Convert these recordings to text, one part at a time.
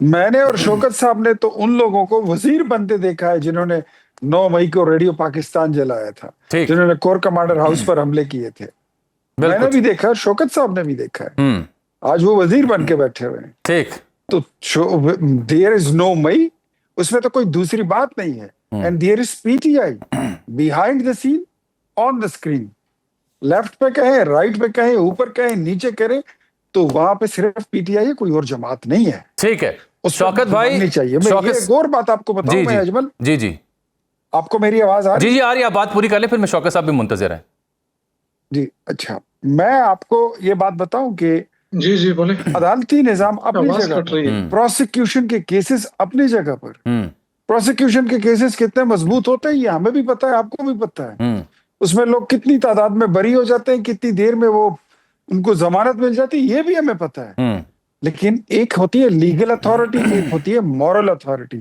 میں نے اور شوکت صاحب نے تو ان لوگوں کو وزیر بنتے دیکھا ہے جنہوں نے 9 مئی کو ریڈیو پاکستان جلایا تھا، ٹھیک، جنہوں نے کور کمانڈر ہاؤس پر حملے کیے تھے. میں نے بالکل بھی دیکھا ہے، شوکت صاحب نے بھی دیکھا ہے. ہوں آج وہ وزیر بن کے بیٹھے ہوئے ہیں. ٹھیک تو دیر از نو مئی، اس میں تو کوئی دوسری بات نہیں ہے. And there is P T I behind the scene on the screen. Left پہ کہیں، رائٹ پہ کہیں، اوپر کہیں، نیچے کریں، تو وہاں پہ صرف پی ٹی آئی ہے، کوئی اور جماعت نہیں ہے. ٹھیک ہے اس شوکت بھائی. ماننی چاہیے. میں یہ ایک اور بات آپ کو بتاؤں جی میں جی اجمل، جی جی آپ کو میری آواز آ رہی جی ہے؟ جی آ رہی ہے. آپ بات پوری کر لیں پھر میں شوکت صاحب بھی منتظر ہیں. جی اچھا، میں آپ کو یہ بات بتاؤں کہ جی جی بولے. عدالتی نظام اپنی آواز جگہ کٹ پر، رہی ہے. پروسیکیوشن کے کیسز اپنی جگہ پر. ہوں پروسیکیوشن کے کیسز کتنے مضبوط ہوتے ہیں یہ ہمیں بھی پتہ ہے، آپ کو بھی پتہ ہے. ہوں اس میں لوگ کتنی تعداد میں بری ہو جاتے ہیں، کتنی دیر میں وہ ان کو ضمانت مل جاتی ہے، یہ بھی ہمیں پتہ ہے. ہوں لیکن ایک ہوتی ہے لیگل اتھارٹی، ایک ہوتی ہے مورل اتھارٹی.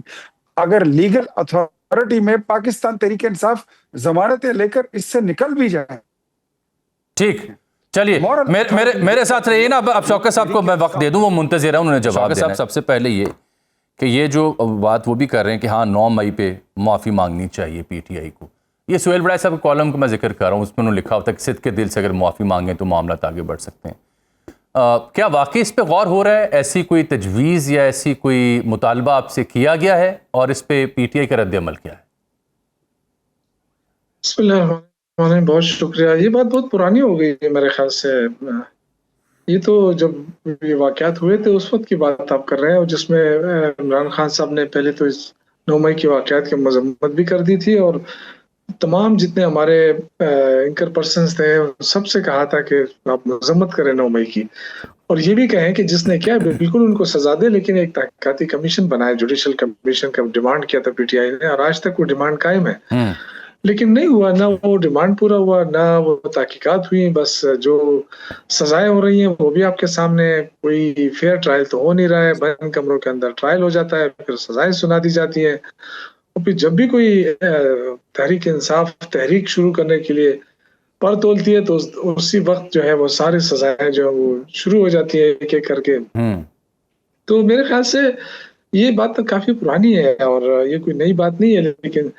اگر لیگل اتھارٹی میں پاکستان تحریک انصاف ضمانتیں لے کر اس سے نکل بھی جائے، ٹھیک چلیے میرے ساتھ رہیے نا. اب شوکت صاحب کو میں وقت دے دوں، وہ منتظر ہیں، انہوں نے جواب دینا. صاحب سب سے پہلے یہ کہ یہ جو بات وہ بھی کر رہے ہیں کہ ہاں 9 مئی پہ معافی مانگنی چاہیے پی ٹی آئی کو. یہ سہیل بڑائی صاحب کے کالم کو میں ذکر کر رہا ہوں، اس میں انہوں نے لکھا ہوتا ہے کہ صدقے دل سے اگر معافی مانگیں تو معاملات آگے بڑھ سکتے ہیں. کیا واقعی اس پہ غور ہو رہا ہے؟ ایسی کوئی تجویز یا ایسی کوئی مطالبہ آپ سے کیا گیا ہے؟ اور اس پہ پی ٹی آئی کا رد عمل کیا ہے؟ بسم اللہ الرحمن الرحیم. بہت شکریہ. یہ بات بہت پرانی ہو گئی ہے میرے خیال سے. یہ تو جب یہ واقعات ہوئے تھے اس وقت کی بات آپ کر رہے ہیں، اور جس میں عمران خان صاحب نے پہلے تو اس 9 مئی کے واقعات کی مذمت بھی کر دی تھی، اور تمام جتنے ہمارے اینکر پرسنز تھے سب سے کہا تھا کہ آپ مذمت کریں 9 مئی کی، اور یہ بھی کہیں کہ جس نے کیا بالکل ان کو سزا دے، لیکن ایک تحقیقاتی کمیشن بنائے، جوڈیشل کمیشن کا ڈیمانڈ کیا تھا پی ٹی آئی نے، اور آج تک وہ ڈیمانڈ قائم ہے. لیکن نہیں ہوا، نہ وہ ڈیمانڈ پورا ہوا، نہ وہ تحقیقات ہوئی. بس جو سزائیں ہو رہی ہیں وہ بھی آپ کے سامنے. کوئی فیئر ٹرائل تو ہو نہیں رہا ہے، بند کمروں کے اندر ٹرائل ہو جاتا ہے، پھر سزائیں سنا دی جاتی ہیں. اور پھر جب بھی کوئی تحریک انصاف تحریک شروع کرنے کے لیے پر تولتی ہے تو اسی وقت جو ہے وہ ساری سزائیں جو ہے وہ شروع ہو جاتی ہے ایک ایک کر کے. تو میرے خیال سے یہ بات کافی پرانی ہے اور یہ کوئی نئی بات نہیں ہے. لیکن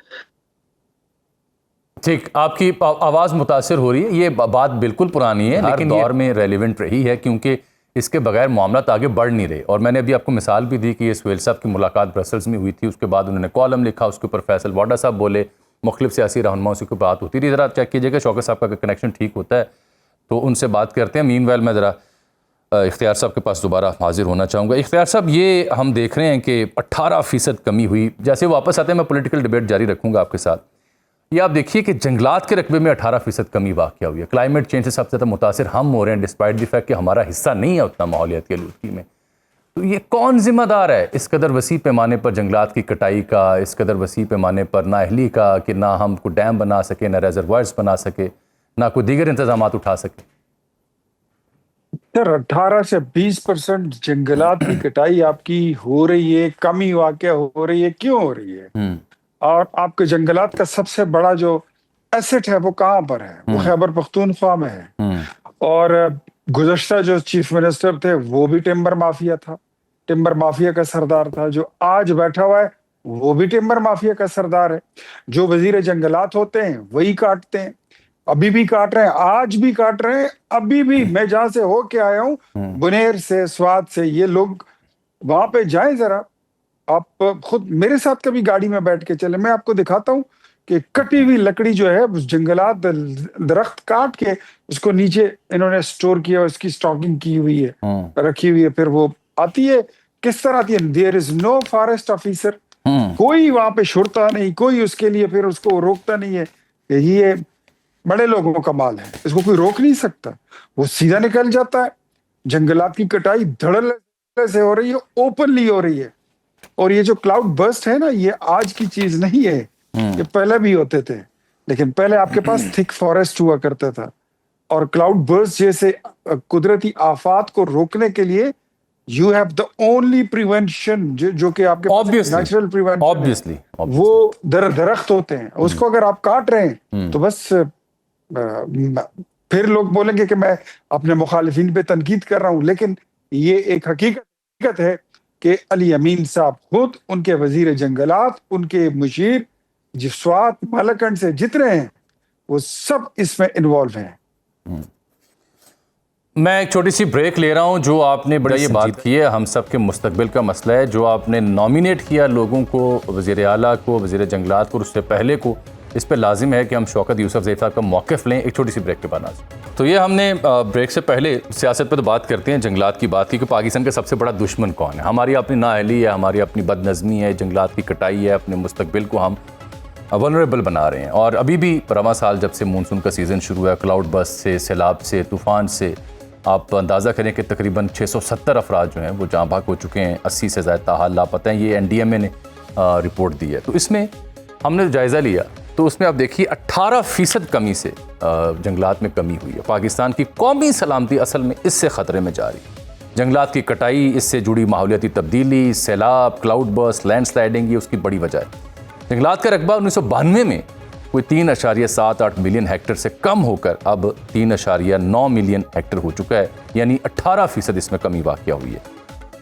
ٹھیک، آپ کی آواز متاثر ہو رہی ہے. یہ بات بالکل پرانی ہے، لیکن دور میں ریلیونٹ رہی ہے کیونکہ اس کے بغیر معاملات آگے بڑھ نہیں رہے. اور میں نے ابھی آپ کو مثال بھی دی کہ یہ سہیل صاحب کی ملاقات برسلز میں ہوئی تھی، اس کے بعد انہوں نے کالم لکھا، اس کے اوپر فیصل واڈا صاحب بولے، مختلف سیاسی رہنماؤں سے کوئی بات ہوتی رہی. ذرا چیک کیجیے گا شوکت صاحب کا کنیکشن ٹھیک ہوتا ہے تو ان سے بات کرتے ہیں. مین ویل میں ذرا اختیار صاحب کے پاس دوبارہ حاضر ہونا چاہوں گا. اختیار صاحب، یہ ہم دیکھ رہے ہیں کہ 18% کمی ہوئی. جیسے واپس آتے ہیں میں پولیٹیکل ڈیبیٹ جاری رکھوں گا آپ کے ساتھ. یہ آپ دیکھیے کہ جنگلات کے رقبے میں 18% کمی واقع ہوئی ہے. کلائمیٹ چینج سے سب سے زیادہ متاثر ہم ہو رہے ہیں، ڈسپائٹ دی فیکٹ کہ ہمارا حصہ نہیں ہے اتنا ماحولیاتی آلودگی میں. تو یہ کون ذمہ دار ہے اس قدر وسیع پیمانے پر جنگلات کی کٹائی کا، اس قدر وسیع پیمانے پر نااہلی کا کہ نہ ہم کوئی ڈیم بنا سکے، نہ ریزروائرز بنا سکے، نہ کوئی دیگر انتظامات اٹھا سکے؟ سر 18 سے 20% جنگلات کی کٹائی آپ کی ہو رہی ہے، کمی واقع ہو رہی ہے. کیوں ہو رہی ہے؟ اور آپ کے جنگلات کا سب سے بڑا جو ایسٹ ہے وہ کہاں پر ہے؟ وہ خیبر پختونخوا میں ہے. اور گزشتہ جو چیف منسٹر تھے وہ بھی ٹمبر مافیا تھا، ٹمبر مافیا کا سردار تھا. جو آج بیٹھا ہوا ہے وہ بھی ٹمبر مافیا کا سردار ہے. جو وزیر جنگلات ہوتے ہیں وہی کاٹتے ہیں، ابھی بھی کاٹ رہے ہیں، آج بھی کاٹ رہے ہیں. ابھی بھی میں جہاں سے ہو کے آیا ہوں، بنیر سے، سوات سے، یہ لوگ وہاں پہ جائیں ذرا، آپ خود میرے ساتھ کبھی گاڑی میں بیٹھ کے چلے، میں آپ کو دکھاتا ہوں کہ کٹی ہوئی لکڑی جو ہے جنگلات، درخت کاٹ کے اس کو نیچے انہوں نے سٹور کیا، اس کی سٹاکنگ کی ہوئی ہے، رکھی ہوئی ہے. پھر وہ آتی ہے کس طرح آتی ہے؟ دیر از نو فارسٹ آفیسر. کوئی وہاں پہ چھڑتا نہیں، کوئی اس کے لیے پھر اس کو روکتا نہیں ہے. یہ بڑے لوگوں کا مال ہے، اس کو کوئی روک نہیں سکتا، وہ سیدھا نکل جاتا ہے. جنگلات کی کٹائی دھڑلے سے ہو رہی ہے، اوپنلی ہو رہی ہے. اور یہ جو کلاؤڈ برسٹ ہے نا، یہ آج کی چیز نہیں ہے، یہ پہلے بھی ہوتے تھے. لیکن پہلے آپ کے پاس تھک فارسٹ ہوا کرتا تھا، اور کلاؤڈ برسٹ جیسے قدرتی آفات کو روکنے کے لیے you have the only prevention جو کہ آپ کے پاس نیچرل پریونشن ہے، وہ درخت ہوتے ہیں. اس کو اگر آپ کاٹ رہے ہیں تو بس پھر لوگ بولیں گے کہ میں اپنے مخالفین پہ تنقید کر رہا ہوں. لیکن یہ ایک حقیقت ہے کہ علی امین صاحب خود، ان کے وزیر جنگلات، ان کے مشیر جسوات مالکنڈ سے جتنے ہیں وہ سب اس میں انوالو ہیں۔ میں ایک چھوٹی سی بریک لے رہا ہوں۔ جو آپ نے بڑا یہ بات کی ہے، ہم سب کے مستقبل کا مسئلہ ہے، جو آپ نے نامینیٹ کیا لوگوں کو، وزیر اعلیٰ کو، وزیر جنگلات کو، اور اس سے پہلے کو، اس پہ لازم ہے کہ ہم شوکت یوسف زئی صاحب کا موقف لیں۔ ایک چھوٹی سی بریک کے بعد ناظرین، تو یہ ہم نے بریک سے پہلے سیاست پہ تو بات کرتے ہیں، جنگلات کی بات کی کہ پاکستان کا سب سے بڑا دشمن کون ہے۔ ہماری اپنی نااہلی ہے، ہماری اپنی بد نظمی ہے، جنگلات کی کٹائی ہے، اپنے مستقبل کو ہم ونریبل بنا رہے ہیں۔ اور ابھی بھی رواں سال جب سے مونسون کا سیزن شروع ہوا ہے، کلاؤڈ برسٹ سے، سیلاب سے، طوفان سے، آپ اندازہ کریں کہ تقریباً 670 افراد جو ہیں وہ جاں بحق ہو چکے ہیں، 80 سے زائد تاحال لاپتہ ہیں۔ یہ NDMA نے رپورٹ دی ہے۔ تو اس میں ہم نے جائزہ لیا تو اس میں آپ دیکھیے 18% کمی سے جنگلات میں کمی ہوئی ہے۔ پاکستان کی قومی سلامتی اصل میں اس سے خطرے میں جا رہی ہے۔ جنگلات کی کٹائی، اس سے جڑی ماحولیاتی تبدیلی، سیلاب، کلاؤڈ برسٹ، لینڈ سلائڈنگ، یہ اس کی بڑی وجہ ہے۔ جنگلات کا رقبہ 1992 میں کوئی 3.78 ملین ہیکٹر سے کم ہو کر اب 3.9 ملین ہیکٹر ہو چکا ہے، یعنی 18% اس میں کمی واقع ہوئی ہے۔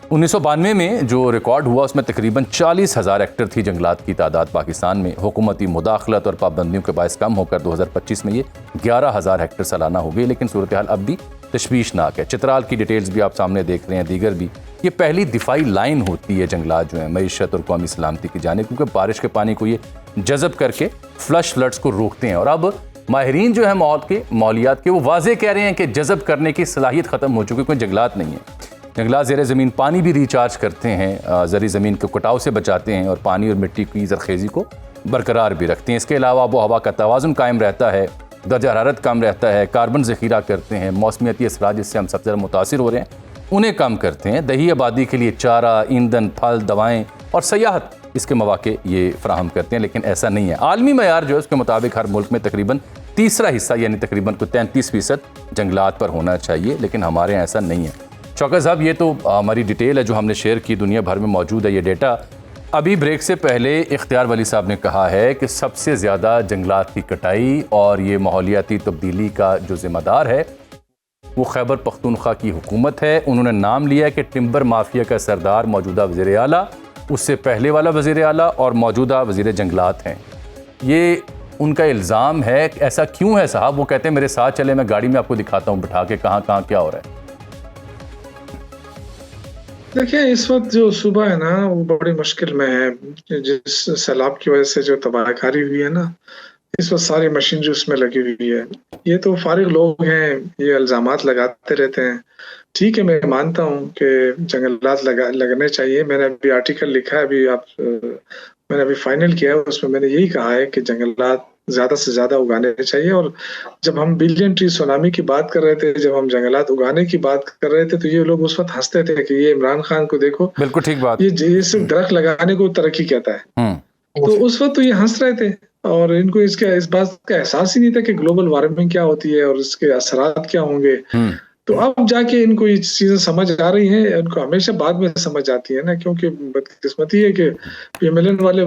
1992 میں جو ریکارڈ ہوا اس میں تقریباً 40,000 ہیکٹر تھی جنگلات کی تعداد پاکستان میں۔ حکومتی مداخلت اور پابندیوں کے باعث کم ہو کر 2025 میں یہ 11,000 ہیکٹر سالانہ ہو گئی، لیکن صورتحال اب بھی تشویشناک ہے۔ چترال کی ڈیٹیلز بھی آپ سامنے دیکھ رہے ہیں، دیگر بھی۔ یہ پہلی دفاعی لائن ہوتی ہے جنگلات جو ہیں معیشت اور قومی سلامتی کی جانب، کیونکہ بارش کے پانی کو یہ جذب کر کے فلش فلڈز کو روکتے ہیں۔ اور اب ماہرین جو ہیں ماحولیات کے، وہ واضح کہہ رہے ہیں کہ جذب کرنے کی صلاحیت ختم ہو چکی ہے، کوئی جنگلات نہیں ہے۔ جنگلات زیر زمین پانی بھی ریچارج کرتے ہیں، زرعی زمین کو کٹاؤ سے بچاتے ہیں اور پانی اور مٹی کی زرخیزی کو برقرار بھی رکھتے ہیں۔ اس کے علاوہ آب و ہوا کا توازن قائم رہتا ہے، درجہ حرارت کم رہتا ہے، کاربن ذخیرہ کرتے ہیں، موسمیاتی اثرات جس سے ہم سب سے زیادہ متاثر ہو رہے ہیں انہیں کم کرتے ہیں۔ دیہی آبادی کے لیے چارہ، ایندھن، پھل، دوائیں اور سیاحت اس کے مواقع یہ فراہم کرتے ہیں، لیکن ایسا نہیں ہے۔ عالمی معیار جو ہے اس کے مطابق ہر ملک میں تقریباً تیسرا حصہ یعنی تقریباً 33% جنگلات پر ہونا چاہیے، لیکن ہمارے یہاں ایسا نہیں ہے۔ شوکت صاحب، یہ تو ہماری ڈیٹیل ہے جو ہم نے شیئر کی، دنیا بھر میں موجود ہے یہ ڈیٹا۔ ابھی بریک سے پہلے اختیار ولی صاحب نے کہا ہے کہ سب سے زیادہ جنگلات کی کٹائی اور یہ ماحولیاتی تبدیلی کا جو ذمہ دار ہے وہ خیبر پختونخوا کی حکومت ہے۔ انہوں نے نام لیا ہے کہ ٹمبر مافیا کا سردار موجودہ وزیر اعلیٰ، اس سے پہلے والا وزیر اعلیٰ اور موجودہ وزیر جنگلات ہیں۔ یہ ان کا الزام ہے۔ ایسا کیوں ہے صاحب؟ وہ کہتے ہیں میرے ساتھ چلے، میں گاڑی میں آپ کو دکھاتا ہوں بٹھا کے کہاں کہاں کیا ہو رہا ہے۔ دیکھیں، اس وقت جو صوبہ ہے نا وہ بڑی مشکل میں ہے، جس سیلاب کی وجہ سے جو تباہ کاری ہوئی ہے نا، اس وقت ساری مشینری اس میں لگی ہوئی ہے۔ یہ تو فارغ لوگ ہیں، یہ الزامات لگاتے رہتے ہیں۔ ٹھیک ہے، میں مانتا ہوں کہ جنگلات لگنے چاہیے۔ میں نے ابھی آرٹیکل لکھا ہے، میں نے ابھی فائنل کیا ہے، اس میں میں نے یہی کہا ہے کہ جنگلات زیادہ سے زیادہ اگانے چاہیے۔ اور جب ہم بلین ٹری سونامی کی بات کر رہے تھے، جب ہم جنگلات اگانے کی بات کر رہے تھے، تو یہ لوگ اس وقت ہنستے تھے کہ یہ عمران خان کو دیکھو، بالکل ٹھیک بات، یہ صرف درخت لگانے کو ترقی کہتا ہے۔ تو اس وقت تو یہ ہنس رہے تھے اور ان کو اس بات کا احساس ہی نہیں تھا کہ گلوبل وارمنگ کیا ہوتی ہے اور اس کے اثرات کیا ہوں گے۔ تو اب جا کے ان کو یہ چیزیں سمجھ آ رہی ہیں، ان کو ہمیشہ بعد میں سمجھ آتی ہے نا، کیونکہ بدقسمتی ہے کہ PMLN والے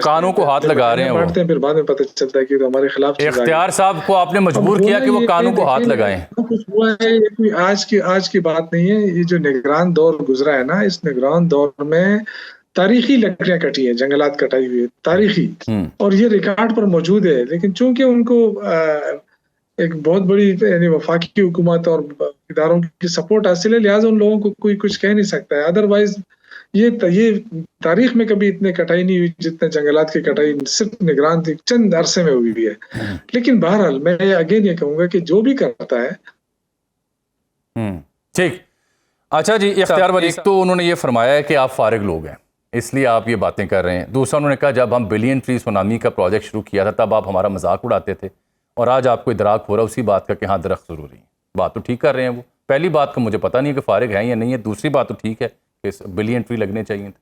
قانون کو ہاتھ لگا رہے ہیں، بانٹتے ہیں، پھر بعد میں پتہ چلتا ہے کہ تو ہمارے خلاف اختیار صاحب کو آپ نے مجبور کیا کہ وہ قانون کو ہاتھ لگائیں۔ کچھ ہوا ہے، یہ کوئی آج کی بات نہیں ہے۔ یہ جو نگران دور گزرا ہے نا، اس نگران دور میں تاریخی لکڑیاں کٹی ہیں، جنگلات کٹائی ہوئی ہے، تاریخی، اور یہ ریکارڈ پر موجود ہے۔ لیکن چونکہ ان کو ایک بہت بڑی یعنی وفاقی حکومت اور اداروں کی سپورٹ حاصل ہے، لہٰذا ان لوگوں کو کوئی کچھ کہہ نہیں سکتا ہے۔ ادروائز یہ تاریخ میں کبھی اتنے کٹائی نہیں ہوئی جتنے جنگلات کی کٹائی صرف نگران تھی چند عرصے میں ہوئی ہے۔ لیکن بہرحال میں اگین یہ کہوں گا کہ جو بھی کرتا ہے۔ ٹھیک، اچھا جی اختیار ولی، تو انہوں نے یہ فرمایا ہے کہ آپ فارغ لوگ ہیں اس لیے آپ یہ باتیں کر رہے ہیں۔ دوسرا انہوں نے کہا جب ہم بلین ٹری سونامی کا پروجیکٹ شروع کیا تھا تب آپ ہمارا مذاق اڑاتے تھے، اور آج آپ کو ادراک ہو رہا ہے اسی بات کا کہ ہاں درخت ضروری ہے۔ بات تو ٹھیک کر رہے ہیں وہ، پہلی بات کا مجھے پتہ نہیں کہ فارغ ہیں یا نہیں ہے، دوسری بات تو ٹھیک ہے کہ بلین ٹری لگنے چاہیے تھے۔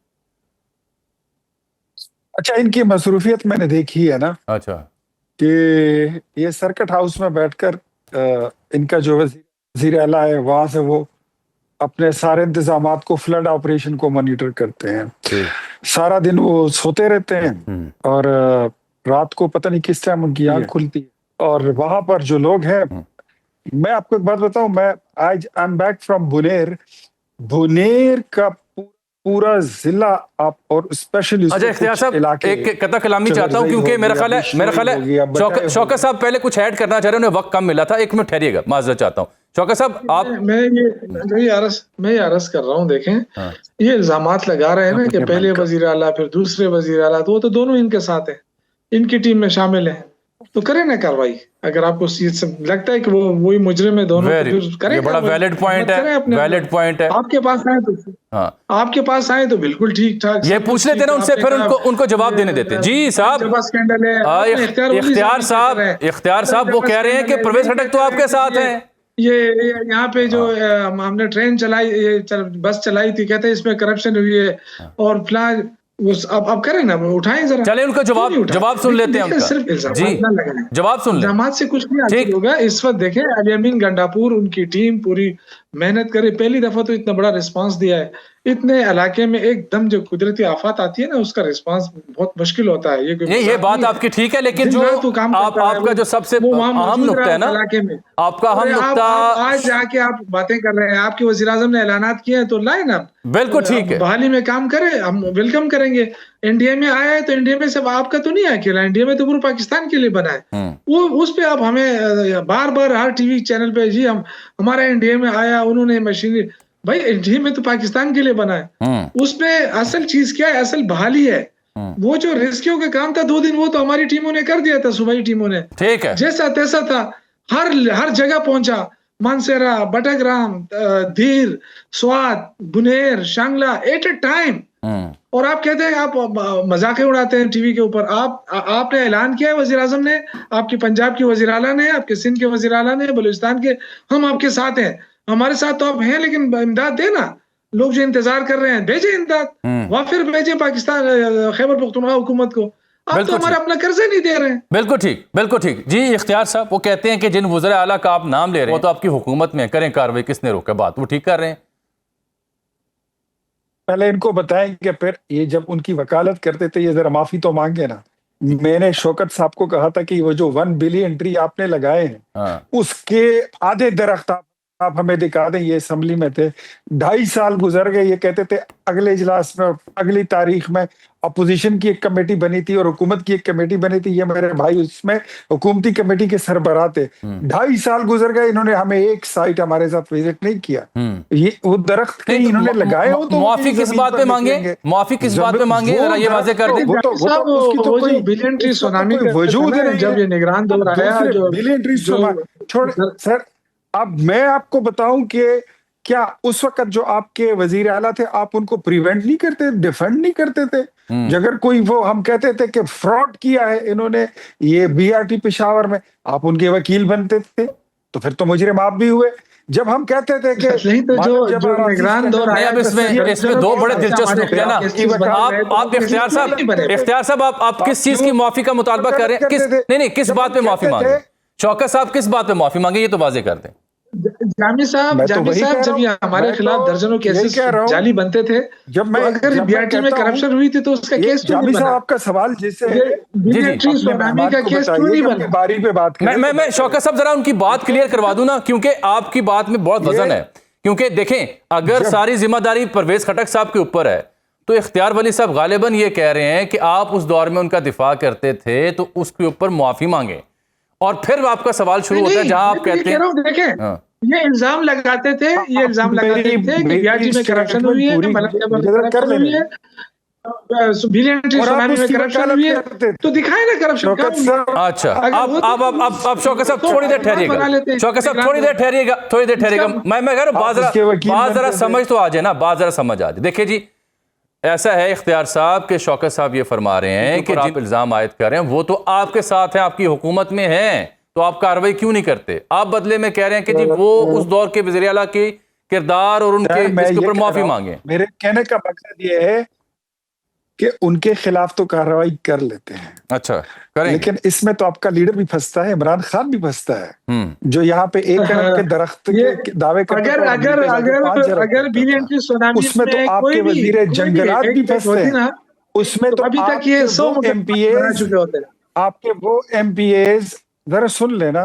اچھا، ان کی مصروفیت میں نے دیکھی ہے نا، اچھا، کہ یہ سرکٹ ہاؤس میں بیٹھ کر ان کا جو وزیر اعلیٰ ہے وہاں سے وہ اپنے سارے انتظامات کو، فلڈ آپریشن کو مانیٹر کرتے ہیں۔ سارا دن وہ سوتے رہتے ہیں اور رات کو پتہ نہیں کس ٹائم ان کی آنکھ کھلتی ہے۔ اور وہاں پر جو لوگ ہیں، میں آپ کو ایک بات بتاؤں، میں آج ایم بیک فرام بنیر کا پورا ضلع آپ اور اسپیشلی اچھا اختیار صاحب ایک قطع کلامی چاہتا ہوں کیونکہ میرا خیال ہے شوکت صاحب پہلے کچھ ایڈ کرنا چاہ رہے ہیں، انہیں وقت کم ملا تھا، ایک منٹ ٹھہریے گا، معذرت چاہتا ہوں شوکت صاحب آپ. میں یہ عرض کر رہا ہوں، دیکھیں یہ الزامات لگا رہے ہیں نا کہ پہلے وزیر اعلیٰ پھر دوسرے وزیر اعلیٰ، تو وہ تو دونوں ان کے ساتھ ہیں، ان کی ٹیم میں شامل ہیں، تو کریں نا کاروائی. اگر آپ کو لگتا ہے کہ وہ وہی مجرم ہے دونوں، یہ بڑا ویلڈ پوائنٹ ہے، ویلڈ پوائنٹ ہے. آپ کے پاس آئے تو آپ کے پاس آئے تو بالکل ٹھیک ٹھاک یہ پوچھ لیتے نا ان سے، پھر ان کو جواب دینے دیتے. جی صاحب اختیار صاحب وہ کہہ رہے ہیں کہ پرویز خٹک تو آپ کے ساتھ ہیں. یہ یہاں پہ جو ہم نے ٹرین چلائی، بس چلائی تھی، کہتے ہیں اس میں کرپشن ہوئی ہے اور فلان، اب کریں نا، اٹھائیں ذرا. چلیں ان کا جواب سن لیتے ہیں. صرف الزامات نہ لگائیں، جواب سن لیں. الزامات سے کچھ نہیں حاصل ہوگا. اس وقت دیکھیں الیمین گنڈاپور ان کی ٹیم پوری محنت کرے، پہلی دفعہ تو اتنا بڑا رسپانس دیا ہے. اتنے علاقے میں ایک دم جو قدرتی آفات آتی ہے نا، اس کا رسپانس بہت مشکل ہوتا ہے. یہ بات آپ کی ٹھیک ہے، لیکن جو آپ کا جو سب سے اہم نقطہ ہے نا، آپ کا اہم نقطہ آج جا کے آپ باتیں کر رہے ہیں، آپ کے وزیر اعظم نے اعلانات کیے ہیں، تو لائیں نا، بالکل ٹھیک ہے، بحالی میں کام کریں، ہم ویلکم کریں گے. انڈیا میں آیا ہے تو انڈیا میں صرف آپ کا تو نہیں اکیلا، انڈیا میں تو پورے پاکستان کے لیے بنا ہے. وہ اس پہ آپ ہمیں بار بار ہر ٹی وی چینل پہ جی ہمارا انڈیا میں آیا، انہوں نے مشینری، بھائی انڈیا میں تو پاکستان کے لیے بنا ہے. اس میں اصل چیز کیا ہے؟ اصل بحالی ہے. وہ جو ریسکیو کا کام تھا 2 دن، وہ تو ہماری ٹیموں نے کر دیا تھا، صوبائی ٹیموں نے، ٹھیک ہے، جیسا تیسا تھا، ہر جگہ پہنچا، Mansehra, Battagram, Dir, Swat, Buner, Shangla, at a time. اور آپ کہتے ہیں، آپ مذاقیں اڑاتے ہیں ٹی وی کے اوپر. آپ نے اعلان کیا ہے، وزیر اعظم نے، آپ کی پنجاب کی وزیر اعلیٰ نے، آپ کے سندھ کے وزیر اعلیٰ نے، بلوچستان کے، ہم آپ کے ساتھ ہیں. ہمارے ساتھ تو آپ ہیں، لیکن امداد دینا. لوگ جو انتظار کر رہے ہیں، بھیجیں امداد، وافر بھیجیں پاکستان خیبر پختونخوا حکومت کو. آپ تو ہمارا اپنا قرضہ نہیں دے رہے ہیں. بالکل ٹھیک، بالکل ٹھیک. جی اختیار صاحب وہ کہتے ہیں کہ جن وزراء اعلیٰ کا آپ نام لے رہے ہیں وہ تو آپ کی حکومت میں کریں کاروائی، کس نے روکا؟ بات وہ ٹھیک کر رہے ہیں. پہلے ان کو بتائیں کہ پھر یہ جب ان کی وکالت کرتے تھے، یہ ذرا معافی تو مانگے نا. میں نے شوکت صاحب کو کہا تھا کہ وہ جو 1 بلین ٹری آپ نے لگائے ہیں، اس کے آدھے درخت آپ ہمیں دکھا دیں. یہ اسمبلی میں تھے، 2.5 سال گزر گئے. یہ کہتے تھے اگلے اجلاس میں، اگلی تاریخ میں اپوزیشن کی ایک کمیٹی بنی تھی اور حکومت کی ایک کمیٹی بنی تھی. یہ میرے بھائی اس میں حکومتی کمیٹی کے سربراہ تھے. 2.5 سال گزر گئے، انہوں نے ہمیں ایک سائٹ ہمارے ساتھ وزٹ نہیں کیا. یہ وہ درخت کہیں انہوں نے لگائے ہو تو معافی کس بات پہ مانگے؟ معافی کس بات پہ مانگے؟ ذرا یہ واضح کر دیں. بلین ٹری سونامی کا وجود نہیں، جب یہ نگران دور آیا جو بلین ٹری چھوڑ سر. اب میں آپ کو بتاؤں کہ کیا اس وقت جو آپ کے وزیر اعلیٰ تھے، آپ ان کو پریونٹ نہیں کرتے، ڈیفینڈ نہیں کرتے تھے؟ اگر کوئی وہ ہم کہتے تھے کہ فراڈ کیا ہے انہوں نے یہ BRT پشاور میں، آپ ان کے وکیل بنتے تھے، تو پھر تو مجرم آپ بھی ہوئے. جب ہم کہتے تھے کہ اس میں 2 بڑے دلچسپ نقطے نا. آپ اختیار صاحب آپ کس چیز کی معافی کا مطالبہ کر رہے ہیں؟ نہیں کس بات پہ معافی مانگے؟ شوکت صاحب کس بات پہ معافی مانگے، یہ تو واضح کر دیں. جامی صاحب جب یہ ہمارے خلاف درجنوں کیسز جعلی بنتے تھے، اگر BRT میں کرپشن ہوئی تھی تو اس کا کیس کیوں نہیں بنا؟ آپ کا سوال جسے سونامی کا کیس کیوں نہیں بنا؟ باری پہ بات کریں. میں شوکت صاحب ذرا ان کی بات کلیئر کروا دوں نا، کیونکہ آپ کی بات میں بہت وزن ہے. کیونکہ دیکھیں، اگر ساری ذمہ داری پرویز خٹک صاحب کے اوپر ہے تو اختیار ولی صاحب غالباً یہ کہہ رہے ہیں کہ آپ اس دور میں ان کا دفاع کرتے تھے تو اس کے اوپر معافی مانگیں. اور پھر آپ کا سوال شروع ہوتا ہے جہاں آپ کہتے ہیں، دیکھیں یہ الزام لگاتے تھے کہ BRT میں کرپشن ہوئی ہے، کرپشن ہوئی ہے، بلین ٹری سونامی میں کرپشن ہوئی ہے، تو دکھائیں نا کرپشن. اچھا اب شوکت صاحب تھوڑی دیر ٹھہریے گا. شوکت صاحب تھوڑی دیر ٹھہریے گا. میں کہہ رہا ہوں بات ذرا سمجھ تو آ جائے نا، بات ذرا سمجھ آ جائے. دیکھیں جی، ایسا ہے اختیار صاحب کہ شوکت صاحب یہ فرما رہے ہیں کہ آپ الزام عائد کر رہے ہیں وہ تو آپ کے ساتھ ہیں، آپ کی حکومت میں ہیں، تو آپ کاروائی کیوں نہیں کرتے؟ آپ بدلے میں کہہ رہے ہیں کہ جی وہ اس دور کے وزیر اعلیٰ کی کردار اور ان کے اس کے اوپر معافی مانگیں. میرے کہنے کا مقصد یہ ہے کہ ان کے خلاف تو کارروائی کر لیتے ہیں. اچھا کریں، لیکن اس میں تو آپ کا لیڈر بھی پھنستا ہے، عمران خان بھی پھنستا ہے، جو یہاں پہ 1 ارب کے درخت کے دعوے کرتے ہیں. اگر بلین ٹری سونامی اس میں تو آپ کے وزیر جنگلات بھی پھنستے ہیں. اس میں تو ابھی تک یہ 100 آپ کے وہ MP ایز ذرا سن لینا،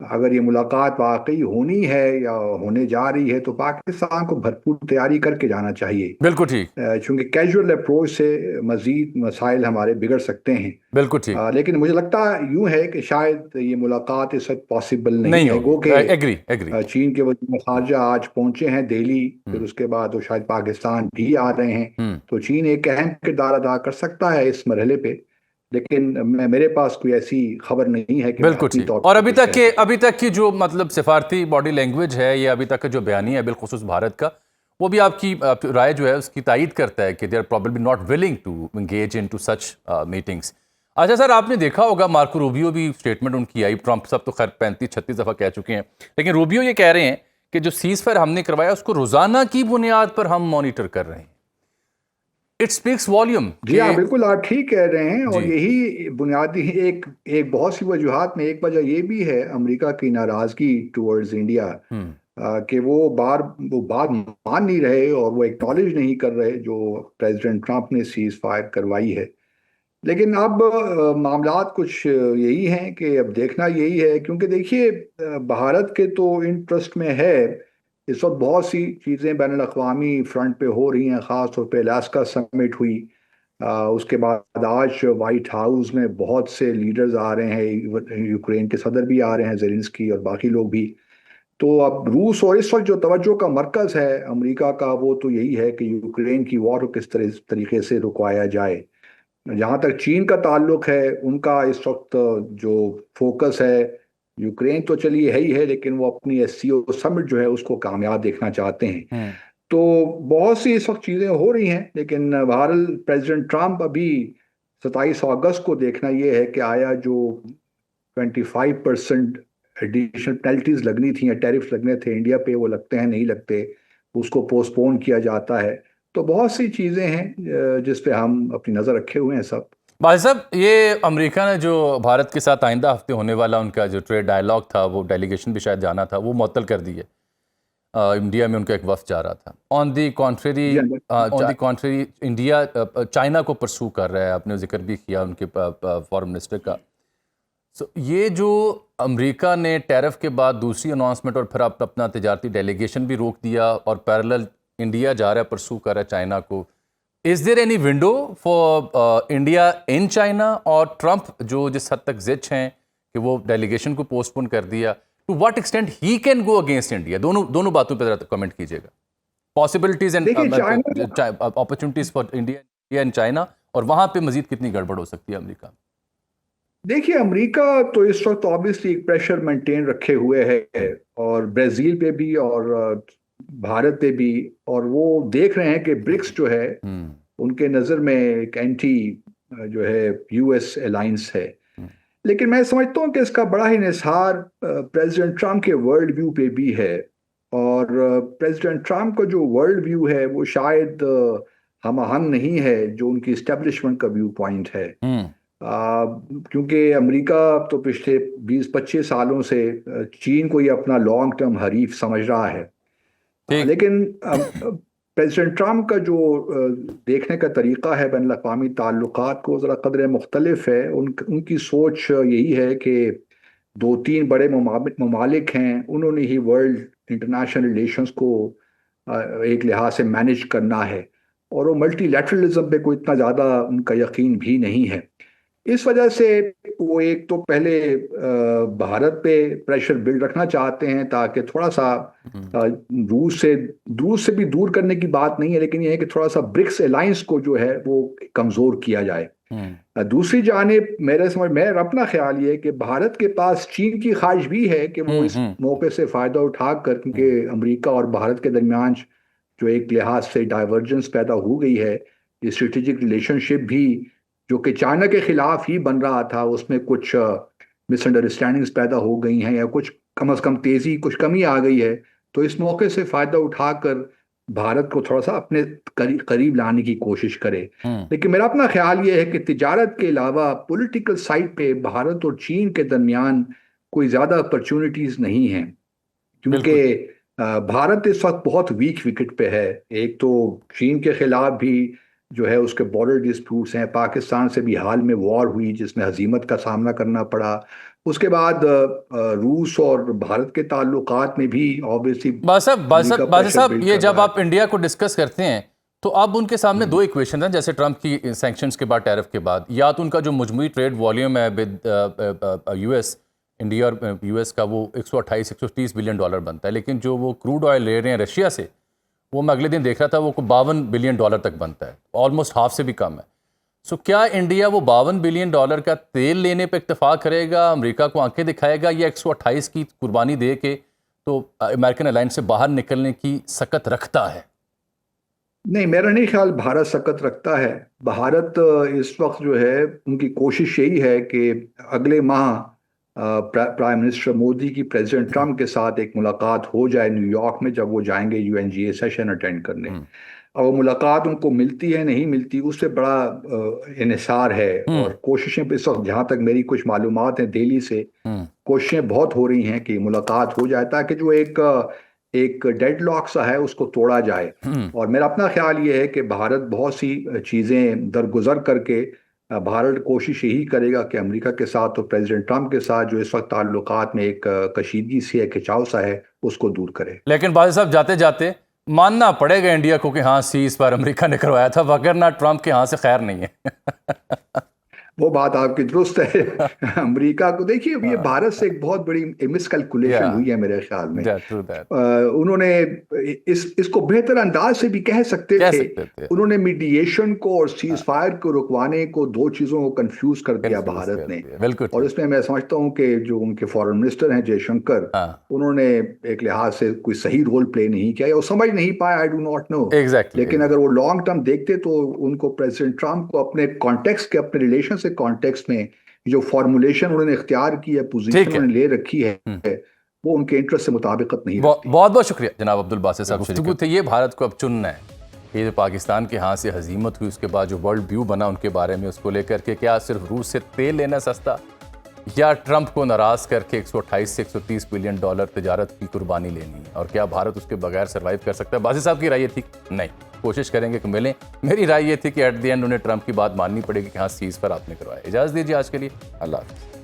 اگر یہ ملاقات واقعی ہونی ہے یا ہونے جا رہی ہے تو پاکستان کو بھرپور تیاری کر کے جانا چاہیے، بالکل ٹھیک، چونکہ کیجول اپروچ سے مزید مسائل ہمارے بگڑ سکتے ہیں۔ بالکل ٹھیک، لیکن مجھے لگتا یوں ہے کہ شاید یہ ملاقات اس وقت پاسبل نہیں نہیں ہے، گو ہوگی، کہ ایگری، چین کے وزیر خارجہ آج پہنچے ہیں دہلی، پھر اس کے بعد وہ شاید پاکستان بھی آ رہے ہیں، تو چین ایک اہم کردار ادا کر سکتا ہے اس مرحلے پہ، لیکن میرے پاس کوئی ایسی خبر نہیں ہے کہ میں بالکل اپنی ٹھیک۔ طور اور پہ ابھی کچھ تک کہہ کے سکوں۔ ابھی تک کی جو مطلب سفارتی باڈی لینگویج ہے یا ابھی تک کا جو بیانیہ ہے بالخصوص بھارت کا، وہ بھی آپ کی رائے جو ہے اس کی تائید کرتا ہے کہ they are probably not willing to engage in to such meetings. اچھا سر، آپ نے دیکھا ہوگا مارکو روبیو بھی اسٹیٹمنٹ ان کی آئی، ٹرمپ صاحب تو خیر 35-36 دفعہ کہہ چکے ہیں، لیکن روبیو یہ کہہ رہے ہیں کہ جو سیز فائر ہم نے کروایا اس کو روزانہ کی بنیاد پر ہم مانیٹر کر رہے ہیں۔ اٹ سپیکس والیوم جی ہاں، بالکل آپ ٹھیک کہہ رہے ہیں، اور جی، یہی بنیادی ایک بہت سی وجوہات میں ایک وجہ یہ بھی ہے امریکہ کی ناراضگی ٹورڈز انڈیا، کہ وہ بات مان نہیں رہے اور وہ ایکنالج نہیں کر رہے جو پریزیڈنٹ ٹرمپ نے سیز فائر کروائی ہے۔ لیکن اب معاملات کچھ یہی ہیں کہ اب دیکھنا یہی ہے، کیونکہ دیکھیے بھارت کے تو انٹرسٹ میں ہے اس وقت بہت سی چیزیں بین الاقوامی فرنٹ پہ ہو رہی ہیں، خاص طور پہ الاسکا سمٹ ہوئی، اس کے بعد آج وائٹ ہاؤس میں بہت سے لیڈرز آ رہے ہیں، یوکرین کے صدر بھی آ رہے ہیں، زیلنسکی اور باقی لوگ بھی۔ تو اب روس اور اس وقت جو توجہ کا مرکز ہے امریکہ کا وہ تو یہی ہے کہ یوکرین کی وار کو کس طریقے سے رکوایا جائے۔ جہاں تک چین کا تعلق ہے ان کا اس وقت جو فوکس ہے یوکرین تو چلیے ہے ہی ہے، لیکن وہ اپنی ایس سی او سمٹ جو ہے اس کو کامیاب دیکھنا چاہتے ہیں۔ تو بہت سی اس وقت چیزیں ہو رہی ہیں، لیکن بہرحال پریزیڈنٹ ٹرمپ ابھی 27 اگست کو دیکھنا یہ ہے کہ آیا جو 25% ایڈیشنل پینلٹیز لگنی تھیں یا ٹیرف لگنے تھے انڈیا پہ، وہ لگتے ہیں نہیں لگتے، اس کو پوسٹ پون کیا جاتا ہے۔ تو بہت سی چیزیں ہیں جس پہ ہم اپنی نظر رکھے ہوئے ہیں سب۔ بھائی صاحب، یہ امریکہ نے جو بھارت کے ساتھ آئندہ ہفتے ہونے والا ان کا جو ٹریڈ ڈائیلاگ تھا، وہ ڈیلیگیشن بھی شاید جانا تھا، وہ معطل کر دی ہے۔ انڈیا میں ان کا ایک وفد جا رہا تھا۔ آن دی کانٹریری انڈیا چائنا کو پرسو کر رہا ہے، آپ نے ذکر بھی کیا ان کے فارن منسٹر کا۔ یہ جو امریکہ نے ٹیرف کے بعد دوسری اناؤنسمنٹ اور پھر اپنا تجارتی ڈیلیگیشن بھی روک دیا اور پیرلل انڈیا جا رہا ہے، پرسو کر رہا ہے چائنا کو، is there any window for India in China? اور ٹرمپ جو جس حد تک زچ ہیں کہ وہ ڈیلیگیشن کو پوسٹ پون کر دیا، to what extent he can go against India? دونوں باتوں پہ ذرا کمنٹ کیجیے گا، possibilities and opportunities for India and China, اور وہاں پہ مزید کتنی گڑبڑ ہو سکتی ہے امریکہ؟ دیکھیے امریکہ تو اس وقت آبویسلی ایک پریشر مینٹین رکھے ہوئے ہے، اور برازیل پہ بھی اور بھارت پہ بھی، اور وہ دیکھ رہے ہیں کہ برکس جو ہے ان کے نظر میں ایک اینٹی جو ہے یو ایس الائنس ہے۔ لیکن میں سمجھتا ہوں کہ اس کا بڑا ہی انحصار پریزیڈنٹ ٹرمپ کے ورلڈ ویو پہ بھی ہے، اور پریزیڈنٹ ٹرمپ کا جو ورلڈ ویو ہے وہ شاید ہم آہنگ نہیں ہے جو ان کی اسٹیبلشمنٹ کا ویو پوائنٹ ہے، کیونکہ امریکہ تو پچھلے 20-25 سالوں سے چین کو یہ اپنا لانگ ٹرم حریف سمجھ رہا ہے۔ لیکن پریزیڈنٹ ٹرمپ کا جو دیکھنے کا طریقہ ہے بین الاقوامی تعلقات کو ذرا قدر مختلف ہے۔ ان کی سوچ یہی ہے کہ 2-3 بڑے ممالک ہیں، انہوں نے ہی ورلڈ انٹرنیشنل ریلیشنز کو ایک لحاظ سے مینج کرنا ہے، اور وہ ملٹی لیٹرلزم پہ کوئی اتنا زیادہ ان کا یقین بھی نہیں ہے۔ اس وجہ سے وہ ایک تو پہلے بھارت پہ پریشر بلڈ رکھنا چاہتے ہیں تاکہ تھوڑا سا روس سے بھی دور کرنے کی بات نہیں ہے، لیکن یہ ہے کہ تھوڑا سا برکس الائنس کو جو ہے وہ کمزور کیا جائے۔ دوسری جانب میرا اپنا خیال یہ ہے کہ بھارت کے پاس چین کی خواہش بھی ہے کہ وہ اس موقع سے فائدہ اٹھا کر، کیونکہ امریکہ اور بھارت کے درمیان جو ایک لحاظ سے ڈائیورجنس پیدا ہو گئی ہے، اسٹریٹجک ریلیشن شپ بھی جو کہ چائنا کے خلاف ہی بن رہا تھا، اس میں کچھ مس انڈرسٹینڈنگز پیدا ہو گئی ہیں، یا کچھ کم از کم کچھ کمی آ گئی ہے، تو اس موقع سے فائدہ اٹھا کر بھارت کو تھوڑا سا اپنے قریب لانے کی کوشش کرے۔ لیکن میرا اپنا خیال یہ ہے کہ تجارت کے علاوہ پولیٹیکل سائٹ پہ بھارت اور چین کے درمیان کوئی زیادہ اپرچونٹیز نہیں ہیں، کیونکہ بھارت اس وقت بہت ویک وکٹ پہ ہے۔ ایک تو چین کے خلاف بھی جو ہے اس کے بارڈر ڈسپیوٹس ہیں، پاکستان سے بھی حال میں وار ہوئی جس میں ہزیمت کا سامنا کرنا پڑا، اس کے بعد روس اور بھارت کے تعلقات میں بھی آبویسلی بازی صاحب یہ جب آپ انڈیا کو ڈسکس کرتے ہیں تو اب ان کے سامنے دو ایکویشن ہیں، جیسے ٹرمپ کی سینکشنز کے بعد ٹیرف کے بعد، یا تو ان کا جو مجموعی ٹریڈ والیوم ہے ود یو ایس، انڈیا اور یو ایس کا، وہ 128-130 بلین ڈالر بنتا ہے، لیکن جو وہ کروڈ آئل لے رہے ہیں رشیا سے، وہ میں اگلے دن دیکھ رہا تھا وہ 52 بلین ڈالر تک بنتا ہے، آلموسٹ ہاف سے بھی کم ہے۔ سو کیا انڈیا وہ 52 بلین ڈالر کا تیل لینے پہ اتفاق کرے گا، امریکہ کو آنکھیں دکھائے گا، یا 128 کی قربانی دے کے تو امریکن الائنس سے باہر نکلنے کی سکت رکھتا ہے؟ نہیں، میرا نہیں خیال بھارت سکت رکھتا ہے۔ بھارت اس وقت جو ہے ان کی کوشش یہی ہے کہ اگلے ماہ پرائم منسٹر مودی کی پریزیڈنٹ ٹرمپ کے ساتھ ایک ملاقات ہو جائے نیو یارک میں، جب وہ جائیں گے UNGA سیشن اٹینڈ کرنے، اور وہ ملاقات ان کو ملتی ہے نہیں ملتی اس سے بڑا انحصار ہے۔ اور کوششیں اس وقت جہاں تک میری کچھ معلومات ہیں دہلی سے، کوششیں بہت ہو رہی ہیں کہ ملاقات ہو جائے تاکہ جو ایک ڈیڈ لاک سا ہے اس کو توڑا جائے۔ اور میرا اپنا خیال یہ ہے کہ بھارت بہت سی چیزیں درگزر کر کے بھارت کوشش یہی کرے گا کہ امریکہ کے ساتھ تو پریزیڈنٹ ٹرمپ کے ساتھ جو اس وقت تعلقات میں ایک کشیدگی سی ہے، کھچاؤ سا ہے، اس کو دور کرے۔ لیکن بازی صاحب جاتے جاتے ماننا پڑے گا انڈیا کو کہ ہاں سیز پر امریکہ نے کروایا تھا، وگرنہ ٹرمپ کے ہاں سے خیر نہیں ہے۔ وہ بات آپ کی درست ہے۔ امریکہ کو دیکھیے، یہ بھارت سے ایک بہت بڑی مس کیلکولیشن ہوئی ہے میرے خیال میں۔ انہوں نے اس کو بہتر انداز سے بھی کہہ سکتے تھے، انہوں نے میڈیشن کو اور سیز فائر کو رکوانے کو، دو چیزوں کو کنفیوز کر دیا بھارت نے۔ اور اس میں سمجھتا ہوں کہ جو ان کے فارن منسٹر ہیں جے شنکر، انہوں نے ایک لحاظ سے کوئی صحیح رول پلے نہیں کیا، یا وہ سمجھ نہیں پائے، آئی ڈو ناٹ نو۔ لیکن اگر وہ لانگ ٹرم دیکھتے تو ان کو پریزیڈنٹ ٹرمپ کو اپنے کانٹیکسٹ کے، اپنے ریلیشن سے کانٹیکسٹ میں جو فارمولیشن انہوں نے اختیار کی ہے، پوزیشن انہوں نے لے رکھی ہے، وہ ان کے انٹرسٹ سے مطابقت نہیں رکھتی۔ بہت بہت شکریہ جناب عبدالباسط صاحب، گفتگو تھے یہ بھارت کو اب چننا ہے۔ یہ جو پاکستان کے ہاں سے ہزیمت ہوئی، اس کے بعد جو ورلڈ ویو بنا ان کے بارے میں، اس کو لے کر کے کیا صرف روس سے تیل لینا سستا، یا ٹرمپ کو ناراض کر کے 128 سے 130 بلین ڈالر تجارت کی قربانی لینی ہے، اور کیا بھارت اس کے بغیر سروائیو کر سکتا ہے؟ بازی صاحب کی رائے یہ تھی نہیں، کوشش کریں گے کہ ملیں۔ میری رائے یہ تھی کہ ایٹ دی اینڈ انہیں ٹرمپ کی بات ماننی پڑے گی کہ ہاں سیز پر آپ نے کروایا۔ اجازت دیجیے آج کے لیے، اللہ حافظ۔